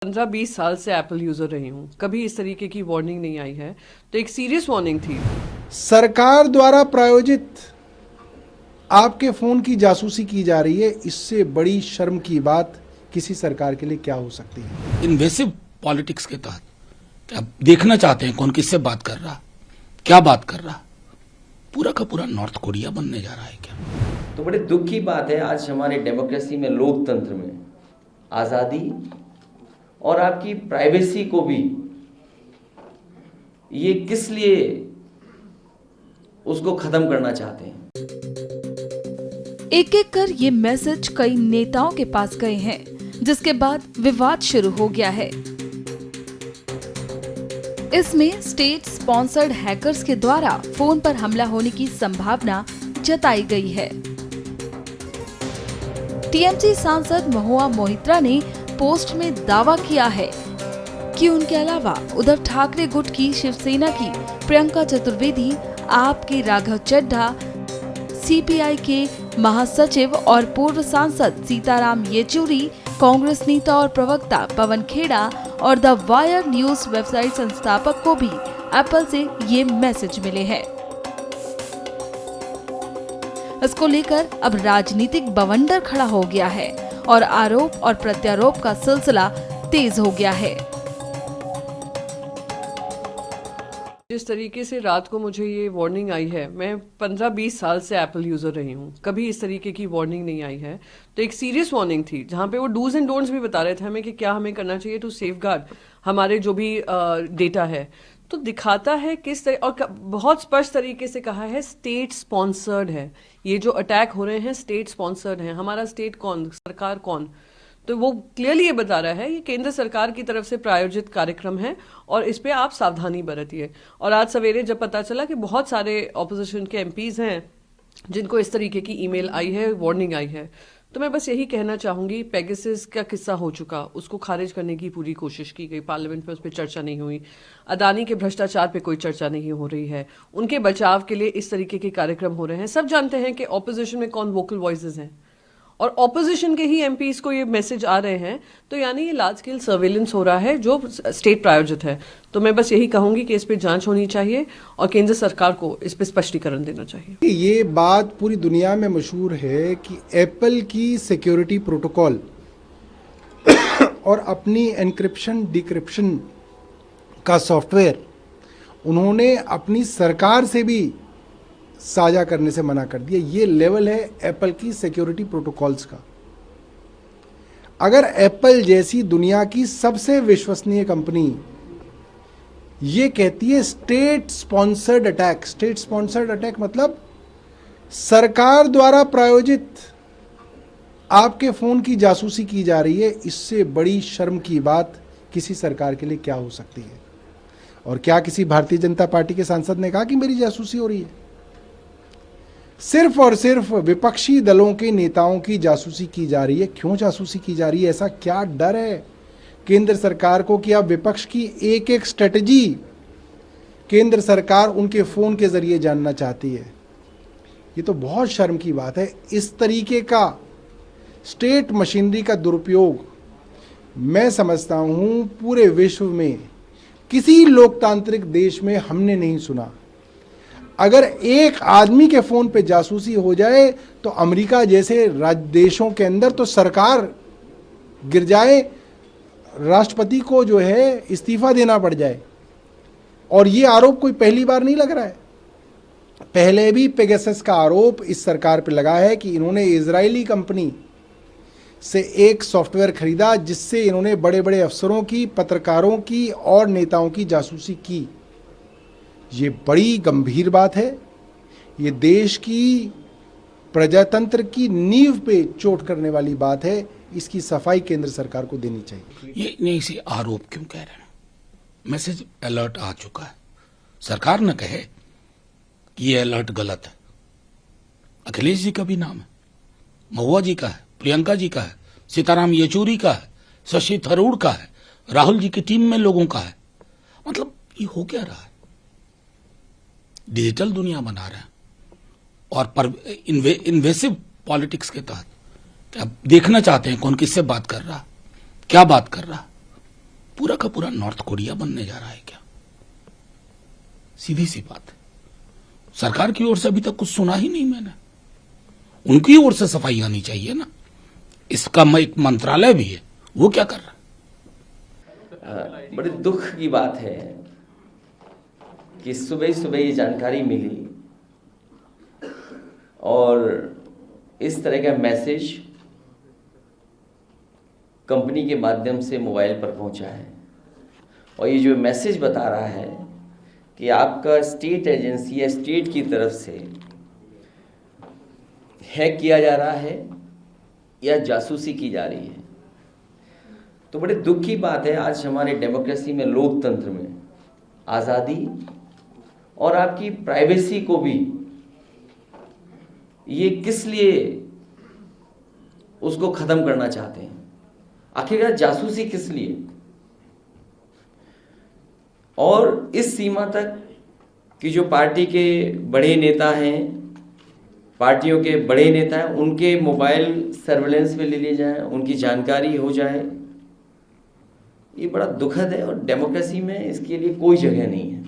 15-20 साल से Apple user रही हूँ, कभी इस तरीके की वार्निंग नहीं आई है। तो एक सीरियस वार्निंग थी। सरकार द्वारा प्रायोजित आपके फोन की जासूसी की जा रही है, इससे बड़ी शर्म की बात किसी सरकार के लिए क्या हो सकती है। इन्वेसिव पॉलिटिक्स के तहत क्या देखना चाहते हैं कौन किससे बात कर रहा, क्या बात कर रहा, पूरा का पूरा नॉर्थ कोरिया बनने जा रहा है क्या। तो बड़े दुख की बात है, आज हमारे डेमोक्रेसी में, लोकतंत्र में आज़ादी और आपकी प्राइवेसी को भी ये किस लिए उसको खत्म करना चाहते हैं। एक एक कर ये मैसेज कई नेताओं के पास गए हैं, जिसके बाद विवाद शुरू हो गया है। इसमें स्टेट स्पॉन्सर्ड हैकर्स के द्वारा फोन पर हमला होने की संभावना जताई गई है। टीएमसी सांसद महुआ मोहित्रा ने पोस्ट में दावा किया है कि उनके अलावा उद्धव ठाकरे गुट की शिवसेना की प्रियंका चतुर्वेदी, आप के राघव चड्ढा, सीपीआई के महासचिव और पूर्व सांसद सीताराम येचुरी, कांग्रेस नेता और प्रवक्ता पवन खेड़ा और द वायर न्यूज वेबसाइट संस्थापक को भी एप्पल से ये मैसेज मिले हैं। इसको लेकर अब राजनीतिक बवंडर खड़ा हो गया है और आरोप और प्रत्यारोप का सिलसिला तेज हो गया है। जिस तरीके से रात को मुझे ये वार्निंग आई है, मैं 15-20 साल से एप्पल यूजर रही हूँ, कभी इस तरीके की वार्निंग नहीं आई है। तो एक सीरियस वार्निंग थी, जहाँ पे वो डूज एंड डोंट्स भी बता रहे थे हमें कि क्या हमें करना चाहिए टू सेफगार्ड हमारे जो भी डेटा है। तो दिखाता है किस तरह, और बहुत स्पष्ट तरीके से कहा है स्टेट स्पॉन्सर्ड है। ये जो अटैक हो रहे हैं स्टेट स्पॉन्सर्ड हैं। हमारा स्टेट कौन, सरकार कौन? तो वो क्लियरली ये बता रहा है ये केंद्र सरकार की तरफ से प्रायोजित कार्यक्रम है और इस पे आप सावधानी बरतिए। और आज सवेरे जब पता चला कि बहुत सारे ऑपोजिशन के एमपीज हैं जिनको इस तरीके की ईमेल आई है, वार्निंग आई है, तो मैं बस यही कहना चाहूंगी, पेगासस का किस्सा हो चुका, उसको खारिज करने की पूरी कोशिश की गई, पार्लियामेंट में उस पर चर्चा नहीं हुई। अदानी के भ्रष्टाचार पे कोई चर्चा नहीं हो रही है, उनके बचाव के लिए इस तरीके के कार्यक्रम हो रहे हैं। सब जानते हैं कि ऑपोजिशन में कौन वोकल वॉइसेस हैं और ऑपोजिशन के ही एमपीज को ये मैसेज आ रहे हैं। तो यानी ये लार्ज स्केल सर्वेलेंस हो रहा है जो स्टेट प्रायोजित है। तो मैं बस यही कहूंगी कि इस पे जांच होनी चाहिए और केंद्र सरकार को इस पे स्पष्टीकरण देना चाहिए। ये बात पूरी दुनिया में मशहूर है कि एप्पल की सिक्योरिटी प्रोटोकॉल और अपनी एनक्रिप्शन डिक्रिप्शन का सॉफ्टवेयर उन्होंने अपनी सरकार से भी साझा करने से मना कर दिया। ये लेवल है एप्पल की सिक्योरिटी प्रोटोकॉल्स का। अगर एप्पल जैसी दुनिया की सबसे विश्वसनीय कंपनी ये कहती है state sponsored attack, state sponsored attack मतलब सरकार द्वारा प्रायोजित आपके फोन की जासूसी की जा रही है, इससे बड़ी शर्म की बात किसी सरकार के लिए क्या हो सकती है। और क्या किसी भारतीय जनता पार्टी के सांसद ने कहा कि मेरी जासूसी हो रही है? सिर्फ और सिर्फ विपक्षी दलों के नेताओं की जासूसी की जा रही है। क्यों जासूसी की जा रही है? ऐसा क्या डर है केंद्र सरकार को कि अब विपक्ष की एक एक स्ट्रेटजी केंद्र सरकार उनके फोन के जरिए जानना चाहती है? ये तो बहुत शर्म की बात है। इस तरीके का स्टेट मशीनरी का दुरुपयोग मैं समझता हूं पूरे विश्व में किसी लोकतांत्रिक देश में हमने नहीं सुना। अगर एक आदमी के फोन पे जासूसी हो जाए तो अमेरिका जैसे देशों के अंदर तो सरकार गिर जाए, राष्ट्रपति को जो है इस्तीफा देना पड़ जाए। और ये आरोप कोई पहली बार नहीं लग रहा है। पहले भी पेगासस का आरोप इस सरकार पे लगा है कि इन्होंने इजरायली कंपनी से एक सॉफ्टवेयर खरीदा जिससे इन्होंने बड़े बड़े अफसरों की, पत्रकारों की और नेताओं की जासूसी की। ये बड़ी गंभीर बात है। ये देश की प्रजातंत्र की नींव पे चोट करने वाली बात है। इसकी सफाई केंद्र सरकार को देनी चाहिए। ये नहीं से आरोप क्यों कह रहे हैं? मैसेज अलर्ट आ चुका है। सरकार न कहे कि ये अलर्ट गलत है। अखिलेश जी का भी नाम है, महुआ जी का है, प्रियंका जी का है, सीताराम येचुरी का है, शशि थरूर का है, राहुल जी की टीम में लोगों का है। मतलब ये हो क्या रहा है? डिजिटल दुनिया बना रहे हैं और इन्वेसिव पॉलिटिक्स के तहत क्या देखना चाहते हैं कौन किससे बात कर रहा, क्या बात कर रहा, पूरा का पूरा नॉर्थ कोरिया बनने जा रहा है क्या? सीधी सी बात है। सरकार की ओर से अभी तक कुछ सुना ही नहीं मैंने। उनकी ओर से सफाई आनी चाहिए ना। इसका एक मंत्रालय भी है, वो क्या कर रहा है? बड़े दुख की बात है कि सुबह सुबह ये जानकारी मिली और इस तरह का मैसेज कंपनी के माध्यम से मोबाइल पर पहुंचा है। और ये जो मैसेज बता रहा है कि आपका स्टेट एजेंसी या स्टेट की तरफ से हैक किया जा रहा है या जासूसी की जा रही है। तो बड़े दुख की बात है, आज हमारे डेमोक्रेसी में, लोकतंत्र में आज़ादी और आपकी प्राइवेसी को भी ये किस लिए उसको ख़त्म करना चाहते हैं? आखिरकार जासूसी किस लिए? और इस सीमा तक कि जो पार्टी के बड़े नेता हैं, पार्टियों के बड़े नेता हैं, उनके मोबाइल सर्वेलेंस में ले लिए जाएं, उनकी जानकारी हो जाए। ये बड़ा दुखद है और डेमोक्रेसी में इसके लिए कोई जगह नहीं है।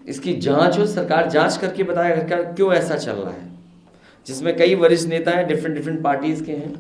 इसकी जांच हो, सरकार जांच करके बताए क्यों ऐसा चल रहा है, जिसमें कई वरिष्ठ नेता हैं, डिफरेंट पार्टीज के हैं।